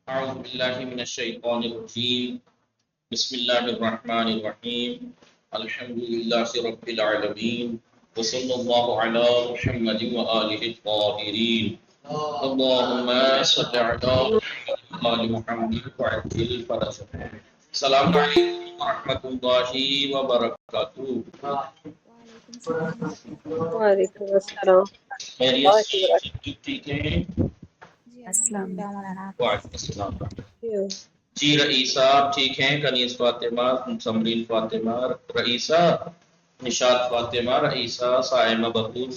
أعوذ بالله من الشيطان الرجيم بسم الله الرحمن الرحيم الحمد لله رب العالمين وصلى الله على محمد وآله الطاهرين اللهم صل على آل محمد وعجل فرجهم. السلام علیکم ورحمۃ اللہ وبرکاتہ. وعلیکم السلام. خیریت سے ٹھیک ہیں؟ السلام وعلیکم السلام. جی رئیس صاحب ٹھیک ہیں؟ کنیز فاطمہ، سمرین فاطمہ، رئیسہ نشاط فاطمہ، رئیسہ سائمہ بخوف،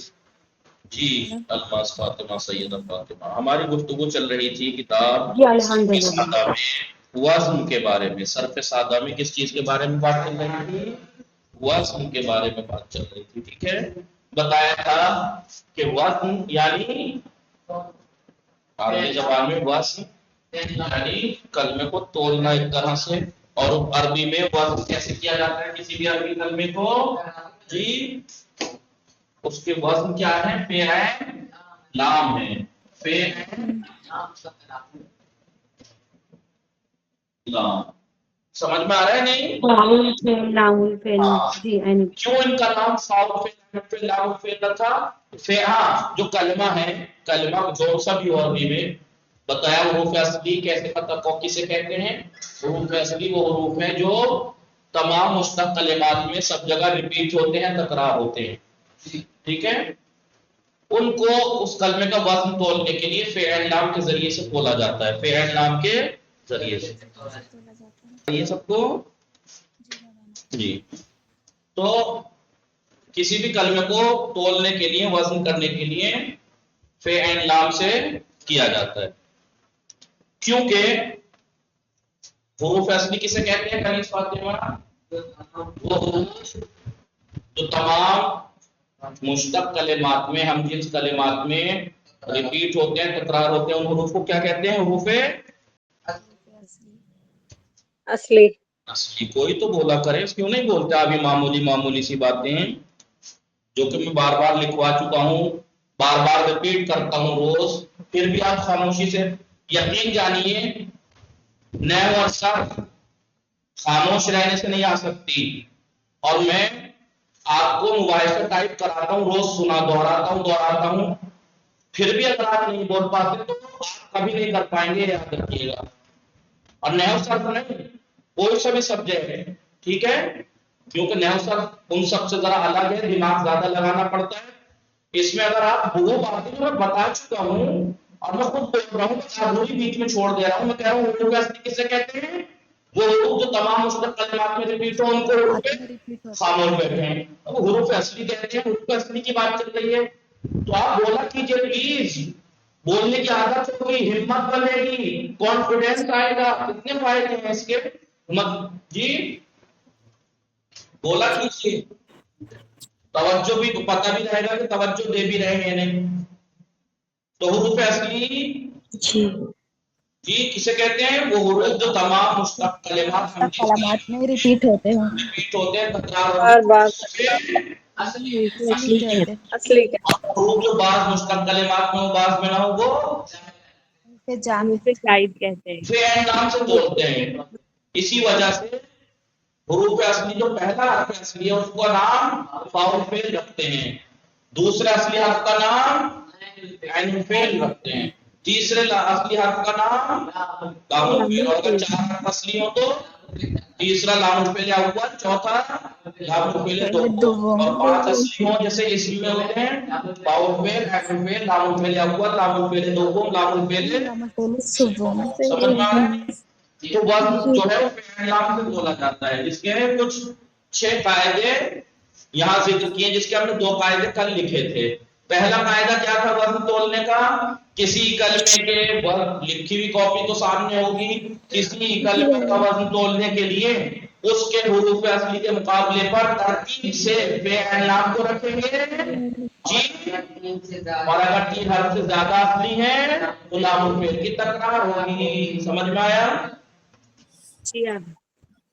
جی الماس فاطمہ، سیدہ فاطمہ. ہماری گفتگو چل رہی تھی کتاب صرف سادہ میں وزن کے بارے میں. صرف سادہ میں کس چیز کے بارے میں بات چل رہی تھی؟ وزن کے بارے میں بات چل رہی تھی. ٹھیک ہے، بتایا تھا کہ وزن یعنی عربی زبان میں وزن یعنی کلمے کو تولنا ایک طرح سے، اور عربی میں وزن کیسے کیا جاتا ہے کسی بھی عربی کلمے کو؟ جی اس کے وزن کیا ہے؟ فعل لام ہے. فعل لام سمجھ میں آ رہا ہے نہیں؟ کیوں ان کا نام فعل لام فعل رکھا؟ جو کلمہ ہے، کلمہ جو سب عربی میں بتایا حروف اصلی کیسے کسے کہتے ہیں؟ حروف اصلی وہ حروف ہیں جو تمام مشتق کلمات میں سب جگہ ریپیٹ ہوتے ہیں، تکرار ہوتے ہیں. ٹھیک ہے، ان کو اس کلمے کا وزن تولنے کے لیے فعل لام کے ذریعے سے تولا جاتا ہے. فعل لام کے ذریعے سے یہ سب کو جی. تو کسی بھی کلمے کو تولنے کے لیے، وزن کرنے کے لیے فعل لام سے کیا جاتا ہے. کیونکہ حروف اصلی کسے کہتے ہیں کنیز فاطمہ؟ وہ حروف جو تمام مشتق کلمات میں، ہم جنس کلمات میں ریپیٹ ہوتے ہیں، تکرار ہوتے ہیں، ان حروف کو کیا کہتے ہیں؟ حروف اصلی. کوئی تو بولا کرے، کیوں نہیں بولتے؟ ابھی معمولی سی باتیں ہیں جو کہ میں بار بار لکھوا چکا ہوں، بار بار ریپیٹ کرتا ہوں روز، پھر بھی آپ خاموشی سے. یقین جانیے نئے اور سب خاموش رہنے سے نہیں آ سکتی، اور میں آپ کو موبائل سے ٹائپ کراتا ہوں، روز دہراتا ہوں، پھر بھی اگر آپ نہیں بول پاتے تو آپ کبھی نہیں کر پائیں گے، یاد رکھیے گا. اور نیو صرف نہیں، کوئی سا بھی سبجیکٹ ہے، ٹھیک ہے، کیونکہ نیو صرف ان سب سے ذرا الگ ہے، دماغ زیادہ لگانا پڑتا ہے. اس میں اگر آپ وہ باتیں جو میں بتا چکا ہوں اور میں خود بول رہا ہوں، ضروری بیچ میں چھوڑ دے رہا ہوں، میں کہہ رہا ہوں حروف اصلی کسے کہتے ہیں؟ وہ حروف جو تمام مشتق کلمات میں ریپیٹ ہو، ان کو خاموش بیٹھے ہیں، اب حروف اصلی کہتے ہیں. حروف اصلی کی بات چل رہی ہے تو آپ بولا کیجئے پلیز. بولنے کی عادت ہوگی، ہمت بنے گی، کانفیڈنس آئے گا. کتنے فائدے ہیں اس کے؟ جی بولا کیجئے، توجہ بھی پتہ بھی رہے گا کہ توجہ دے بھی رہے ہیں نہیں. تو حروف اصلی جی کسے کہتے ہیں؟ وہ حروف جو تمام مشتق کلمات میں ریپیٹ ہوتے ہیں، تکرار بار بار اصلی کہتے ہیں. اصلی کے حروف جو بعض مشتق کلمات میں ہو، بعض میں نہ ہو، وہ جائد کہتے ہیں. فعل لام سے توڑتے ہیں. اسی وجہ سے حروف اصلی جو پہلا حرف اصلی ہے اس کو نام فاعل فعل رکھتے ہیں، دوسرے اصلی حرف کا نام عین فعل رکھتے ہیں، تیسرے اصلی حرف کا نام لام الفعل. اور اگر چار حرف اصلی ہو تو تیسرا لام الفعل اول، چوتھا لام الفعل دوم، اور پانچ اصلی ہوں جیسے اسم میں ہوتے ہیں فاعل فعل، عین فعل، لام الفعل اول، لام الفعل دوم، لام الفعل سمجھ میں آ رہا ہے؟ تو وزن جو ہے وہ فعل لام سے بولا جاتا ہے، جس کے کچھ 6 قاعدے یہاں ذکر کیے، جس کے ہم نے 2 قاعدے کل لکھے تھے. پہلا قاعدہ کیا تھا وزن تولنے کا؟ کسی کلمے کے لکھی ہوئی کاپی تو سامنے ہوگی، کسی کلمے کا وزن تولنے کے لیے اس کے حروف اصلی کے مقابلے پر ترتیب سے فعل لام کو رکھیں گے جی، اور اگر 3 حرف سے زیادہ اصلی ہیں تو لام الفعل کی تکرار ہوگی. سمجھ میں آیا؟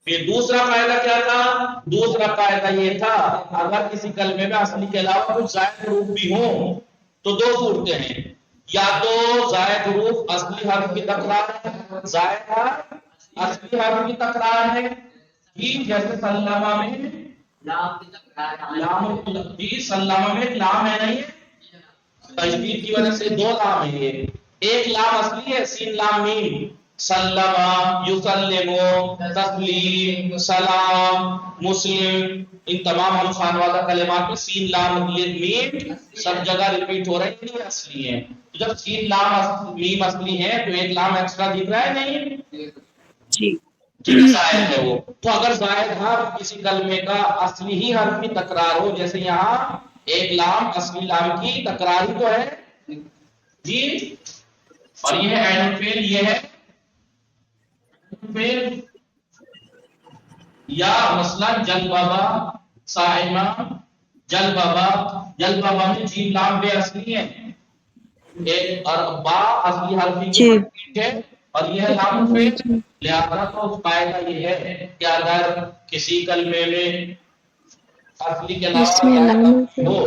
پھر دوسرا قاعدہ کیا تھا؟ دوسرا قاعدہ یہ تھا اگر کسی کلمے میں اصلی کے علاوہ کچھ زائد حروف بھی ہوں تو 2 صورتیں ہیں، یا تو زائد حروف اصلی حرف کی تکرار زائد حرف اصلی حرف کی تکرار ہے جی، جیسے سلمہ میں لام جی، سلمہ میں ایک لام ہے نہیں، تجدید کی وجہ سے دو لام ہیں، یہ ایک لام اصلی ہے سین لام میم، سلمہ، یسلمو، تسلیم، سلام، مسلم، ان تمام ہم خانوادہ کلمات میں سین لام میم سب جگہ ریپیٹ ہو رہے ہیں، یہ اصلی ہیں۔ تو جب سین لام میم اصلی ہے تو ایک لام ایکسٹرا دکھ رہا ہے نہیں، جی ٹھیک ہے، زائد ہے وہ۔ تو اگر زائد حرف کسی کلمے کا اصلی ہی حرف کی تکرار ہو، جیسے یہاں ایک لام اصلی لام کی تکرار ہی تو ہے جی، اور یہ ہے اینڈ فعل، یہ ہے فعل، یا مثلا جل بابا صائمہ، جل بابا میں جیم لام بے اصلی ہے، ایک اور با اصلی حرف جی کی ہے اور یہ ہے لام فعل، لہذا تو قاعدہ یہ ہے کہ اگر کسی کلمے میں اصلی کے اس علاوہ میں زائد لام حرف ہو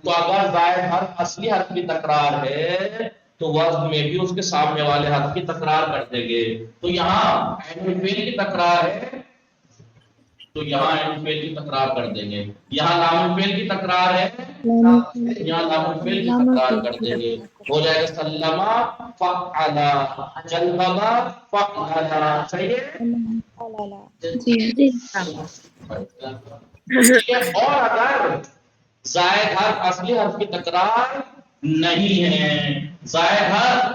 تو اگر زائد حرف اصلی حرف کی تکرار ہے تو وزن میں بھی اس کے سامنے والے حرف کی تکرار کر دیں گے۔ تو یہاں اینڈ فعل کی تکرار ہے تو یہاں اینڈ فعل کی تکرار کر دیں گے، یہاں لام فعل کی تکرار ہے یہاں لام فعل کی تکرار کر دیں گے، ہو جائے گا سلمہ فعلا، جلبہ فعلا، صحیح ہے جی جی ٹھیک ہے۔ اور اگر زائد حرف اصلی حرف کی تکرار نہیں ہے، زائد حرف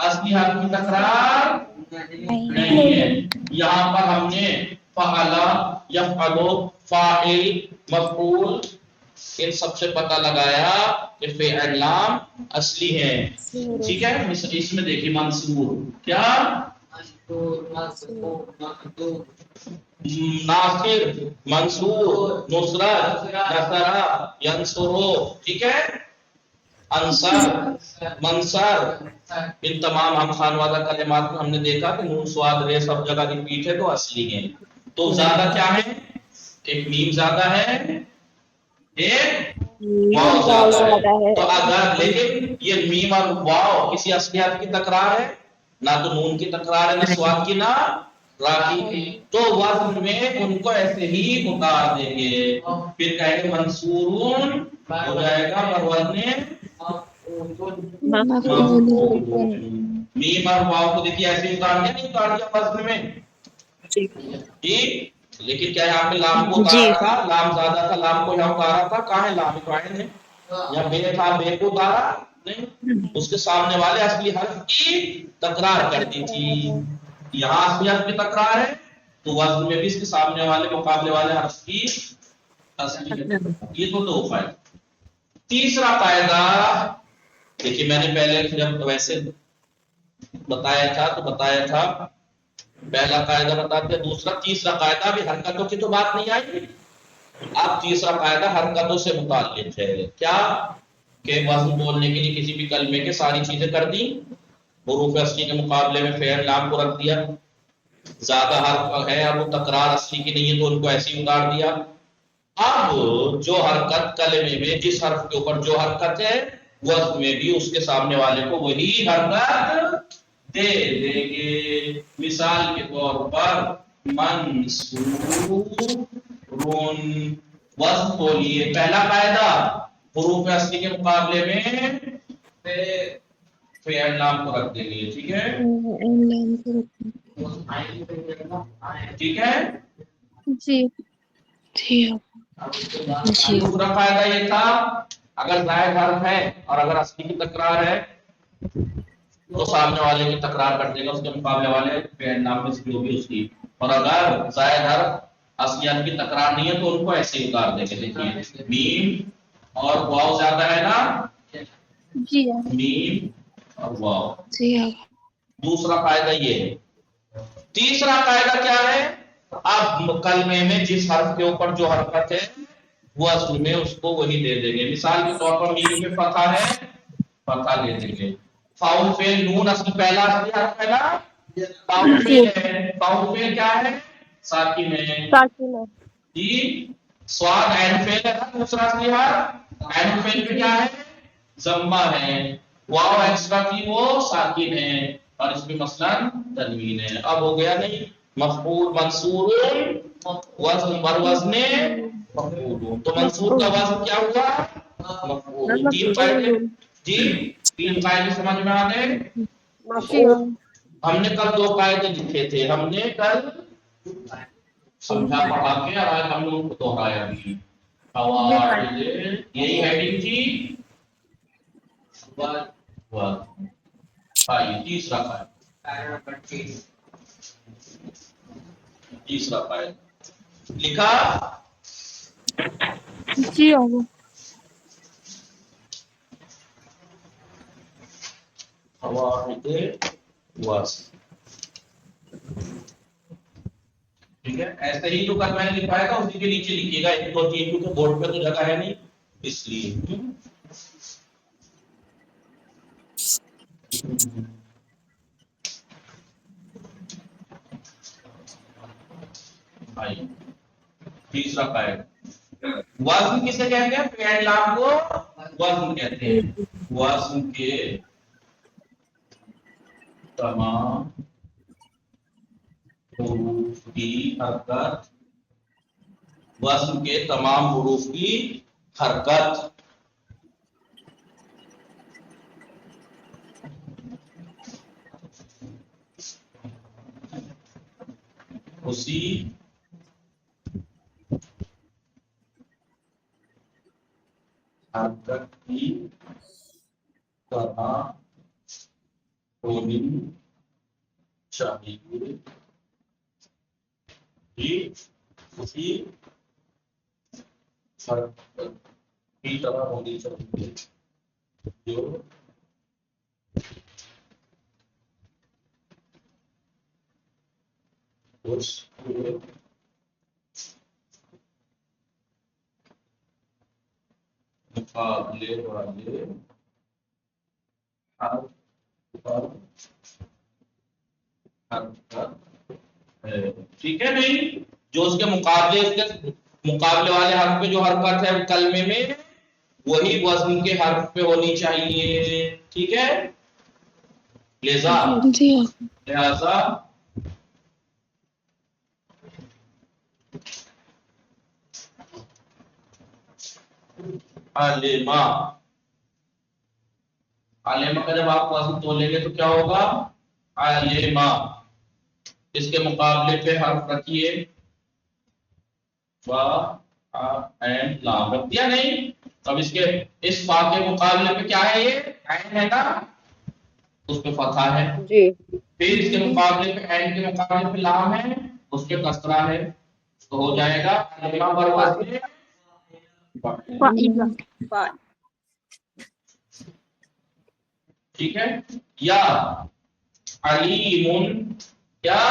اصلی حرف کی تکرار نہیں ہے، یہاں پر ہم نے فعلا، یفعلو، فاعل، مفعول ان سب سے پتہ لگایا کہ فعل لام اصلی ہے، ٹھیک ہے۔ اس میں دیکھیے منصور کیا، ناصر، منصور، نصرت، نصرہ، ینصرو، ٹھیک ہے، انصر، منصر، ان تمام ہم خانوادہ کلمات میں ہم نے دیکھا کہ نون سواد رے سب جگہ ریپیٹ ہے تو اصلی ہے۔ تو زیادہ کیا ہے، ایک میم زیادہ ہے، ایک واو زیادہ ہے، تو اگر لیکن یہ میم اور واو کسی اصلی حرف کی تکرار ہے، نہ تو نون کی تکرار ہے نہ سواد کی نہ را کی، تو وزن میں ان کو ایسے ہی اتار دیں گے، پھر کہیں گے منصورون ہو جائے گا پر وزن میم اور واو کو دیکھیے ایسے اتار دیا نہیں اتار دیا وزن میں ٹھیک، لیکن کیا یہاں پہ لام کو اتارا تھا، لام زیادہ تھا، لام کو یہاں اتارا تھا، کہاں ہے لام فاعل ہے، یا بے تھا بے کو اتارا نہیں، اس کے سامنے والے اصلی حرف کی تکرار کر دی تھی، یہاں اصلی حرف کی تکرار ہے تو وزن میں بھی اس کے سامنے والے مقابلے والے حرف کی اصلی، یہ تو دو فائدہ۔ تیسرا قاعدہ دیکھیے، میں نے پہلے جب ویسے بتایا تھا پہلا قاعدہ بتا دیا، دوسرا تیسرا قاعدہ بھی حرکتوں کی تو بات نہیں آئی، اب تیسرا قاعدہ حرکتوں سے متعلق ہے، کیا کہ وزن بولنے کے لیے کسی بھی کلمے کے ساری چیزیں کر دی، حروف اصلی کے مقابلے میں فعل لام کو رکھ دیا، زیادہ حرف ہے اب وہ تکرار اصلی کی نہیں ہے تو ان کو ایسے ہی اتار دیا، اب جو حرکت کلمے میں جس حرف کے اوپر جو حرکت ہے وزن میں بھی اس کے سامنے والے کو وہی حرکت دے دیں گے، مثال کے طور پر منصورون، وزن بولیے، پہلا قاعدہ حروف اصلی کے مقابلے میں فعل لام کو رکھ دیں گے، ٹھیک ہے ٹھیک ہے جی دوسرا فائدہ یہ تھا اگر زائد حرف ہے اور اگر اصلی کی تکرار ہے تو سامنے والے کی تکرار کر دے گا، اس کے مقابلے والے فعل نام میں جو بھی اس کی، اور اگر زائد حرف اصلی حرف کی تکرار نہیں ہے تو ان کو ایسے ہی اتار دیں گے، دیکھیے میم اور واو زیادہ ہے نا، میم اور واو، دوسرا فائدہ یہ ہے۔ تیسرا فائدہ کیا ہے، اب کلمے میں جس حرف کے اوپر جو حرکت ہے وہ اصل میں اس کو وہی دے دیں گے، مثال کے طور پر میم میں فتحہ ہے فتحہ دے دیں گے، فاؤل فعل نون اصل پہلا اصلی حرف ہے نا، فاؤل فعل ہے، فاؤل فعل کیا ہے ساکن ہے جی، سواد عین فعل ہے نا دوسرا اصلی حرف، عین فعل پہ کیا ہے ضمہ ہے، واو ایکسٹرا کی وہ ساکن ہے، اور اس پہ مثلاً تنوین ہے. اب ہو گیا نہیں مفعول منصور وزن بر وزن مفعول. تو منصور کا وزن کیا ہوا؟ مفعول. تین قاعدے جی، تین قاعدے سمجھ میں آ گئے. ہم نے کل 2 قاعدے لکھے تھے، ہم نے کل سمجھا پڑھا کے اور آج ہم لوگوں کو دوہرایا بھی. قواعد یہی ہیڈنگ تھی. تیسرا قاعدہ، تیسرا قاعدہ لکھا. جی ابو. قواعد وصل. ٹھیک ہے، ایسے ہی جو کل میں نے لکھوایا تھا اسی کے نیچے لکھیے گا 1 2 3 کیونکہ بورڈ پہ تو جگہ ہے نہیں اس لیے. تیسرا قاعدہ وزن کسے کہتے ہیں؟ فعل لام کو وزن کہتے ہیں. وزن کے تمام حروف کی حرکت، وزن کے تمام حروف کی حرکت اسی حرکت کی طرح ہونی چاہیے. اسی حرکت کی طرح ہونی چاہیے جو اس کے مقابلے والے حرف پر حرکت ہے. ٹھیک ہے نہیں، جو اس کے مقابلے والے حرف پہ جو حرکت ہے کلمے میں وہی وزن کے حرف پہ ہونی چاہیے. ٹھیک ہے، لہذا علما، علما کا جب آپ وزن تولیں گے تو کیا ہوگا؟ علما. اس کے مقابلے پہ حرف رکھیے فا عین لام رکھ دیا نہیں. اب اس کے اس فا کے مقابلے پہ کیا ہے؟ یہ عین ہے نا، اس پہ فتحہ ہے جی. پھر اس کے مقابلے پہ عین کے مقابلے پہ لام ہے، اس پہ کسرہ ہے. تو ہو جائے گا علما بر وزن فاعل. ٹھیک ہے، یا علیم، کیا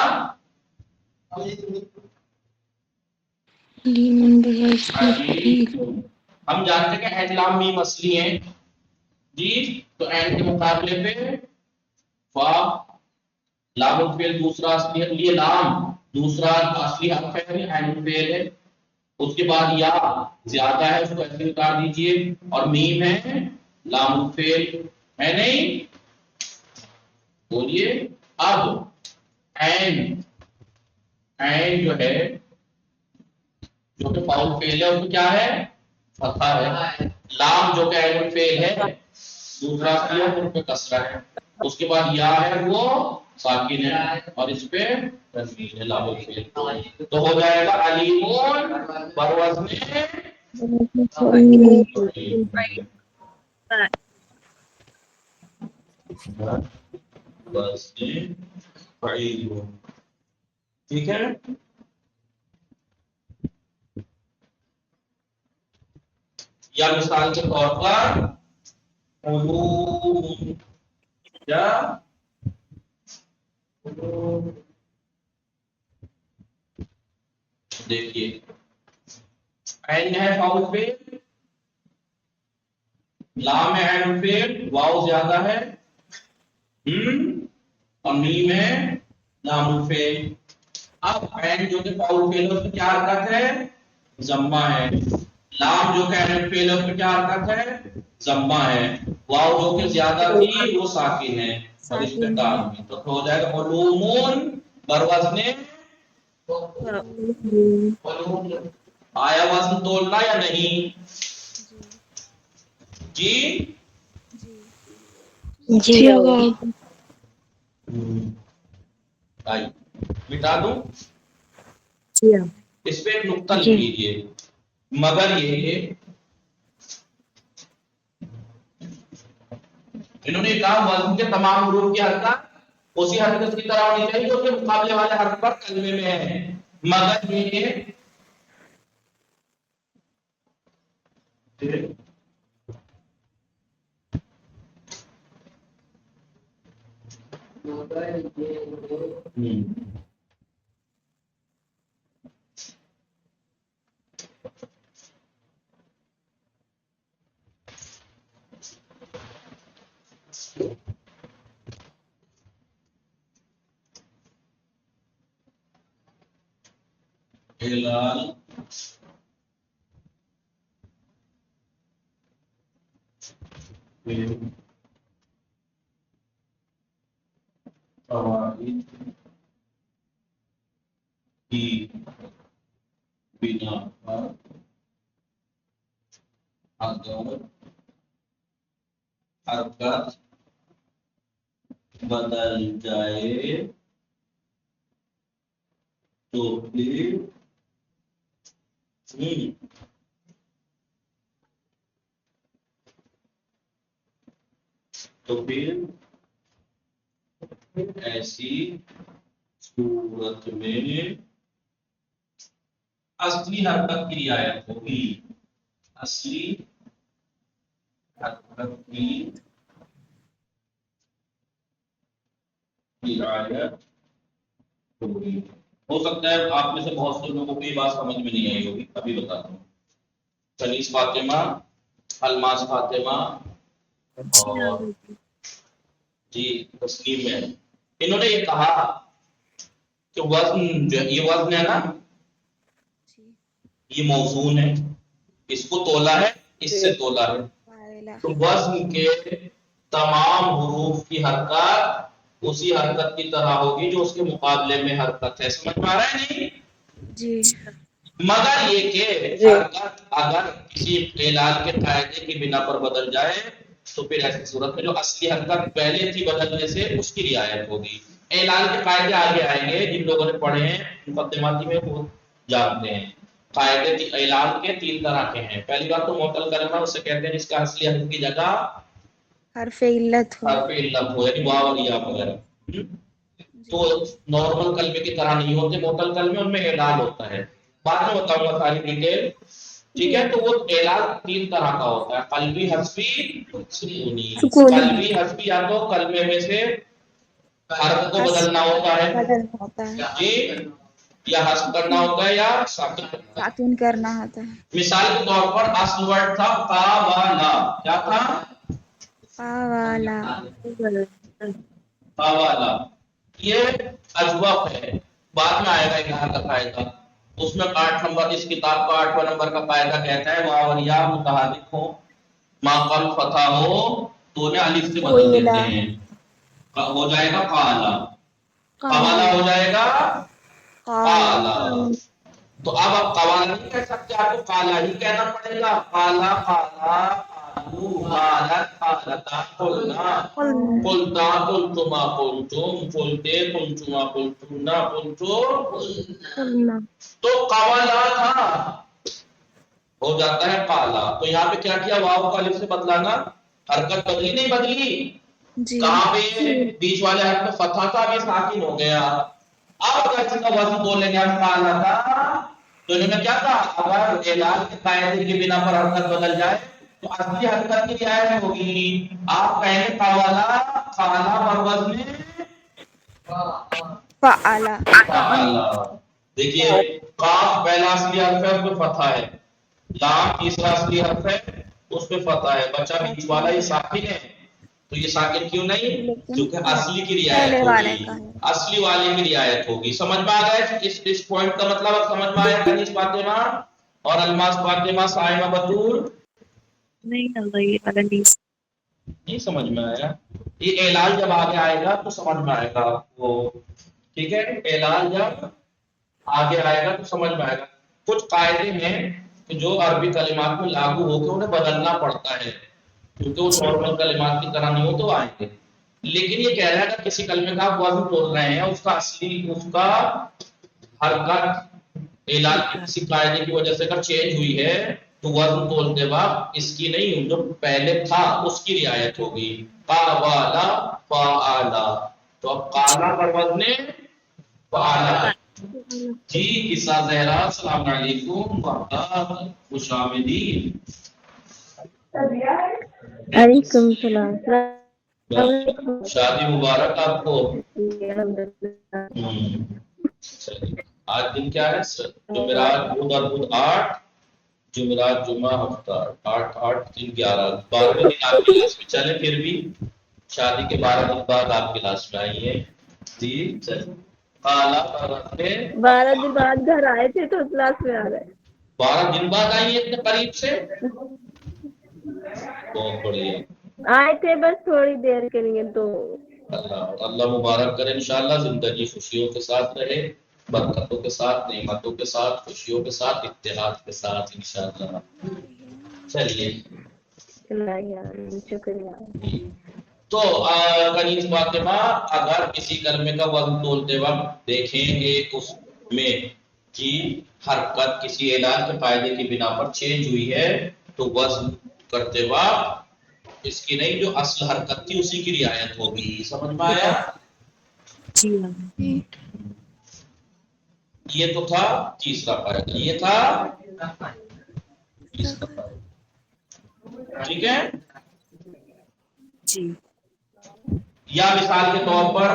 ہم جانتے ہیں کہ عین لام میم اصلی ہیں جی. تو عین کے مقابلے پہ فا، لام الفعل دوسرا اصلی ہے، یہ لام دوسرا اصلی حرف ہے، عین الفعل ہے. اس کے بعد یا زیادہ ہے، اس کو ایسے اتار دیجئے، اور میم ہے لام الفعل ہے نہیں. بولیے اب عین جو ہے جو کہ فاعل فعل ہے اس میں کیا ہے؟ فتحہ ہے. لام جو کہ عین الفعل ہے دوسرا اصلی ہے، اس پہ کسرہ ہے. اس کے بعد یا ہے وہ ساکن ہے اور اس پہ تنوین ہے لام الفعل. تو ہو جائے گا علیم بر وزن فعیل. ٹھیک ہے، یا مثال کے طور پر علوم، یا دیکھیے عین ہے فاعل فعل، لام ہے عین الفعل، واو زیادہ ہے اور میم ہے لام الفعل. اب عین جو کہ فاعل فعل ہے اس میں کیا حرکت ہے؟ ضمہ ہے. لام جو کہ عین الفعل ہے اس میں کیا حرکت ہے؟ ضمہ ہے. واو جو کہ زیادہ تھی وہ ساکن ہے. اور اس پہ تعظمی، تو ہو جائے گا علومون بروزن علوم۔ آیا وزن تولنا یا نہیں؟ جی جی آئی مٹا دوں، جی اس پہ ایک نقطہ لکھ لیجیے، مگر یہ کہ انہوں نے کہا وزن کے تمام حروف کی حرکت اسی حرکت کی طرح ہونی چاہیے جو اس کے مقابلے والے حرف پر کلمے میں ہے، مگر یہ ہلال قواعد کی بنا پر اگر حرکت بدل جائے تو پھر ایسی صورت میں اصلی حرکت کی رعایت ہوگی، اصلی حرکت کی رعایت ہوگی۔ ہو سکتا ہے آپ میں سے بہت سے لوگوں کو یہ بات سمجھ میں نہیں آئی ہوگی، ابھی بتاتا ہوں۔ کنیز فاطمہ، الماس فاطمہ اور جی تسلیم ہے، انہوں نے یہ کہا کہ وزن جو یہ وزن ہے نا، یہ موزون ہے، اس کو تولا ہے، اس سے تولا ہے، تو وزن کے تمام حروف کی حرکت اسی حرکت کی طرح ہوگی جو اس کے مقابلے میں حرکت ہے۔ سمجھ میں آ رہا ہے نہیں؟ جی مگر یہ کہ حرکت اگر کسی اعلان کے قاعدے کی بنا پر بدل جائے تو پھر ایسی صورت میں جو اصلی حرکت پہلے تھی بدلنے سے اس کی رعایت ہوگی۔ اعلان کے قاعدے آگے آئیں گے، جن لوگوں نے پڑھے ہیں مقدماتی میں وہ جانتے ہیں۔ قاعدے اعلان کے 3 طرح کے ہیں۔ پہلی بات تو معطل کلمہ، اسے کہتے ہیں جس کا اصلی حرف کی جگہ حرف علت ہو، یعنی واو اور یا وغیرہ، تو نارمل کلمے کی طرح نہیں ہوتے معطل کلمے، ان میں اعلان ہوتا ہے، بعد میں بتاؤں گا ساری ڈیٹیل، ٹھیک ہے؟ تو وہ اعلان 3 طرح کا ہوتا ہے، قلبی، حذفی، سکونی۔ قلبی حذفی یا تو کلمے میں سے حرف کو بدلنا ہوتا ہے جی، یا حذف کرنا ہوتا ہے یا ساکن کرنا ہوتا ہے۔ مثال کے طور پر اصل ورڈ تھا قاوالا، کیا تھا؟ قاوالا، قاوالا، یہ اجوف ہے، بعد میں آئے گا یہاں کا قاعدہ، اس میں 8 نمبر، اس کتاب کا 8واں نمبر کا قاعدہ کہتا ہے واو اور یا متحرک ہو، ما قبل فتح ہو تو انہیں الف سے بدل دیتے ہیں، ہو جائے گا قالا، قوالا ہو جائے گا قالا۔ تو اب آپ قوالا نہیں کہہ سکتے، آپ کو قالا ہی کہنا پڑے گا، قالا قالا قالو قالت قالتا قلنا قلتا قلتما قلتم قلتے قلتما قلتنا قلتم، تو قوالا تھا ہو جاتا ہے قالا۔ تو یہاں پہ کیا کیا؟ واو کا الف سے بدلانا، حرکت بدلی نہیں بدلی، کہاں پہ بیچ والے حرف میں فتح تھا، اب یہ ساکن ہو گیا۔ اب اگر اس کا وزن بولیں گے قالا تھا، تو انہوں نے کیا کہا؟ اگر اعلان کے قاعدے کی بنا پر حرکت بدل جائے تو اصلی حرکت کی رعایت ہوگی۔ آپ کہیں گے قوالا قالا پر وزن فعلا، فعلا۔ دیکھیے قاف پہلا اصلی حرف ہے، اس پہ فتح ہے، لام تیسرا اصلی حرف ہے، اس پہ فتح ہے، بچہ بیچ والا یہ ساکن ہے، تو یہ ساکن کیوں نہیں؟ کیونکہ اصلی کی رعایت ہوگی، اصلی والے کی رعایت ہوگی۔ سمجھ میں آ گیا اس پوائنٹ کا مطلب؟ اب سمجھ میں آیا کنیز فاطمہ اور الماس فاطمہ، سائمہ بطول؟ نہیں اللہ یہ والا نہیں۔ نہیں سمجھ میں آیا؟ یہ اعلان جب آگے آئے گا تو سمجھ میں آئے گا آپ کو، ٹھیک ہے؟ اعلان جب آگے آئے گا تو سمجھ میں آئے گا. کچھ قاعدے ہیں کہ جو عربی کلمات میں لاگو ہو کے انہیں بدلنا پڑتا ہے کیونکہ وہ نارمل کلمات کی طرح نہیں ہو تو آئیں گے. لیکن یہ کہہ رہا ہے کہ کسی کلمے کا آپ وزن تول رہے ہیں، اس کا اصلی اس کا حرکت اعلان کی کسی قاعدے کی وجہ سے اگر چینج ہوئی ہے تو وزن تولتے وقت اس کی نہیں، جو پہلے تھا اس کی رعایت ہوگی. قاوالا فاعلا، تو اب قالا پر وزن فاعلا. جی عیسیٰ زہرا السلام علیکم، خوش آمدید. وعلیکم السلام. شادی مبارک آپ کو. الحمدللہ. چلیے آج دن کیا ہے؟ جمعرات، بدھ اور بدھ 8، جمعرات جمعہ ہفتہ 8 8 3 11، 12ویں دن آپ کی کلاس میں چلے. پھر بھی شادی کے 12 دن بعد آپ کی کلاس میں آئی ہے. جی چلیے. قالا پر وزن 12 دن بعد گھر آئے تھے تو کلاس میں آ گئے. 12 دن بعد آئی ہیں اتنے قریب سے. بہت بڑھیا. آئے تھے بس تھوڑی دیر کے لیے تو. اللہ اللہ مبارک کرے، انشاءاللہ زندگی خوشیوں کے ساتھ رہے، برکتوں کے ساتھ، نعمتوں کے ساتھ، خوشیوں کے ساتھ، اتحاد کے ساتھ انشاءاللہ. چلیے شکریہ. تو کنیز فاطمہ، اگر کسی کلمے کا وزن تولتے وقت دیکھیں گے اس میں کہ حرکت کسی اعلان کے فائدے کی بنا پر چینج ہوئی ہے تو وزن کرتے وقت اس کی نہیں، جو اصل حرکت تھی اسی کی رعایت ہوگی. سمجھ میں آیا؟ جی. یہ تو تھا تیسرا فائدہ، یہ تھا تیسرا فائدہ. ٹھیک ہے. جی. یا مثال کے طور پر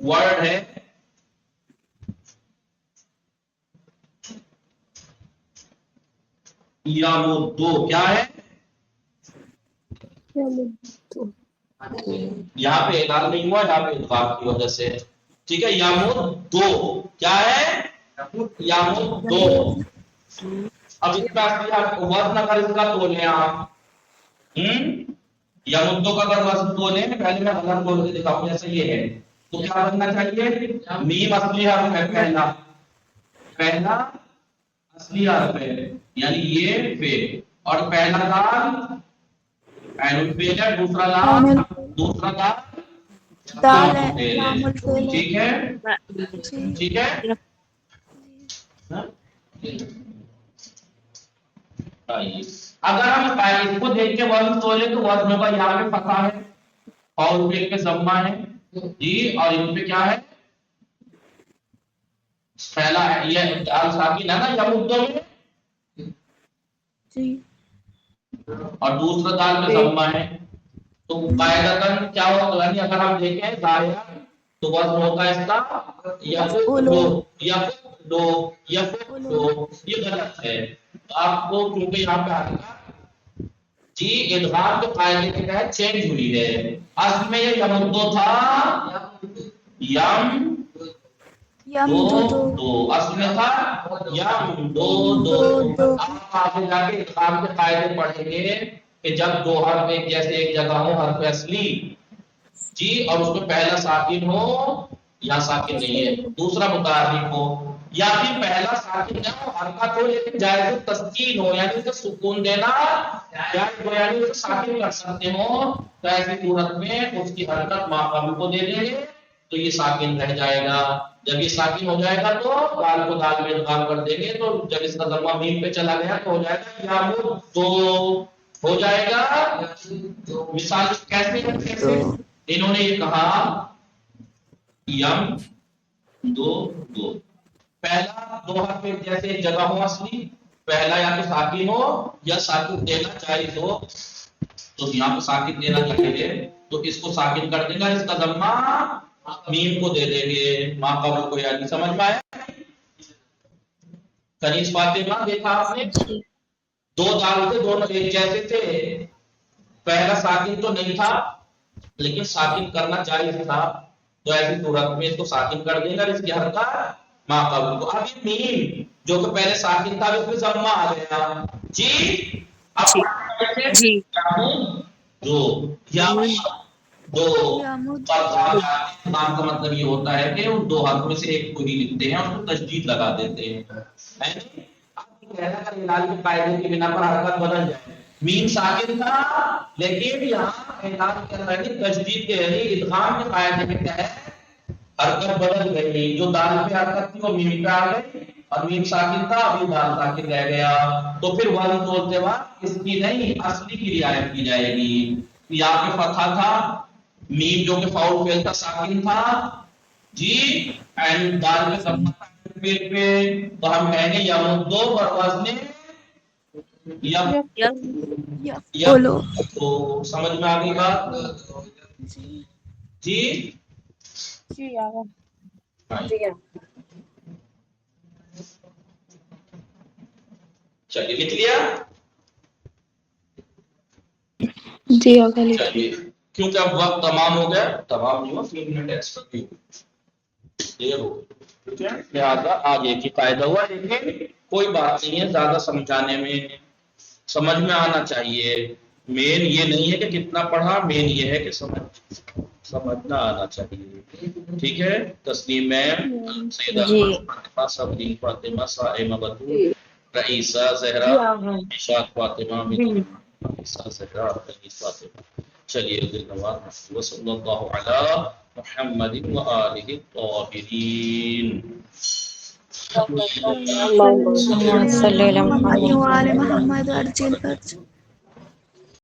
ورڈ ہے یامدو. کیا ہے؟ یہاں پہ اعلان نہیں ہوا، یہاں پہ ادغام کی وجہ سے. ٹھیک ہے. یامدو کیا ہے؟ یامدو. اب اس کا وزن اگر اس کا تولیں آپ، یامدو کا اگر وزن تولیں، پہلے میں غلط بول کے دکھاؤں جیسے یہ ہے تو کیا بننا چاہیے؟ میم اصلی حرف ہے، پہلا اصلی حرف ہے یعنی یہ فے، اور پہلا دال عین الفیل ہے، دوسرا لام، دوسرا دال ہے، فیل ہے. لام الفعل ہے. ٹھیک ہے. جی. ٹھیک ہے. اگر ہم اس کو دیکھ کے وزن تولے تو وزن ہوگا یہاں پہ فتح ہے اور پہ پہ ضمہ ہے جی، اور ان پہ کیا ہے؟ پہلا ہے یہ دال ساکن ہے نا یمدو میں، جی. اور دوسرا دال پہ ضمہ ہے. تو قاعدتاً کیا ہوگا؟ یعنی اگر ہم دیکھیں ظاہر تو وزن ہوگا اس کا اولو. یفلو. یہ غلط ہے. آپ کو کیونکہ یہاں پہ آئے گا جی ادغام کے قاعدے کے تحت چینج ہوئی ہے. اصل میں یہ یمدو تھا، یم دو اصل میں تھا یم دو. آپ آگے جا کے ادغام کے قاعدے پڑھیں گے کہ جب دو حرف ایک جیسے ایک جگہ ہو، حرف اصلی جی، اور اس میں پہلا ساکن ہو یا ساکن نہیں ہے، دوسرا متحرک ہو، یا پھر پہلا ساکن نہ ہو، حرکت ہو لیکن جائز تسکین ہو، یعنی اسے سکون دینا جائز ہو، یعنی اسے ساکن کر سکتے ہو، تو ایسی صورت میں اس کی حرکت ماقبل کو دے دیں گے تو یہ ساکن رہ جائے گا. جب یہ ساکن ہو جائے گا تو دال کو دال میں ادغام کر دیں گے، تو جب اس کا ضمہ میم پہ چلا گیا تو ہو جائے گا یامدو، ہو جائے گا. مثال کیسے انہوں نے یہ کہا یم دو، پہلا دو حرف جیسے ایک جگہ ہو اصلی، پہلا یا تو ساکن ہو یا ساکن دینا جائز ہو، تو یہاں پہ ساکن دینا چاہیے تو اس کو ساکن کر دیں گا، اس کا ضمہ میم کو دے دیں گے، ماں قبل کو. یعنی سمجھ میں آیا؟ کنیز فاطمہ دیکھا آپ نے، دو دال تھے دونوں ایک جیسے تھے، پہلا ساکن تو نہیں تھا لیکن ساکن کرنا جائز تھا، تو ایسی صورت میں اس کو ساکن کر دے گا، اس کی حرکت ما قبل کو. اب یہ میم جو کہ پہلے ساکن تھا اس میں ضمہ آ گیا جی. اب جو یا دو يمد کا مطلب یہ ہوتا ہے کہ ان دو حرف میں سے ایک کو ہی لکھتے ہیں اور اس کو تشدید لگا دیتے ہیں. اعلان کے قاعدے کی بنا پر حرکت بدل جائے. میم ساکن تھا لیکن یہاں اعلان کے اندر تشدید کے ادغام کے قاعدے میں کیا ہے حرکت بدل گئی. جو دال پہ حرکت تھی وہ میم پہ آ گئی اور میم ساکن تھا ابھی دال ساکن رہ گیا. تو پھر وزن تولتے وقت اس کی نہیں اصلی کی رعایت کی جائے گی. یا پہ فتحہ تھا میم جو کہ فاؤل فعل تھا ساکن تھا جی اینڈ دال پہ ضمہ پہ تو ہم کہیں گے یمدو پر وزن يفعل. تو سمجھ میں آ گئی بات جی جی آگا. چلیے لکھ لیا جی آگا. چلیے کیونکہ اب وقت تمام ہو گیا تمام نہیں ہوا 3 منٹ ایکسٹرا دیر ہو گئی ٹھیک ہے لہٰذا آگے کی قاعدہ ہوا لیکن کوئی بات نہیں ہے زیادہ سمجھانے میں سمجھ میں آنا چاہیے. مین یہ نہیں ہے کہ کتنا پڑھا مین یہ ہے کہ سمجھنا آنا چاہیے ٹھیک ہے. تسلیم سیدہ فاطمہ صبری فاطمہ صائمہ بطول رئیسہ زہرا اشاق فاطمہ رئیسہ زہرا رئیس فاطمہ. چلیے وصلی اللہ علی محمد وآلہ الطاہرین. اللهم صل على محمد وعلى محمد وارجل فرج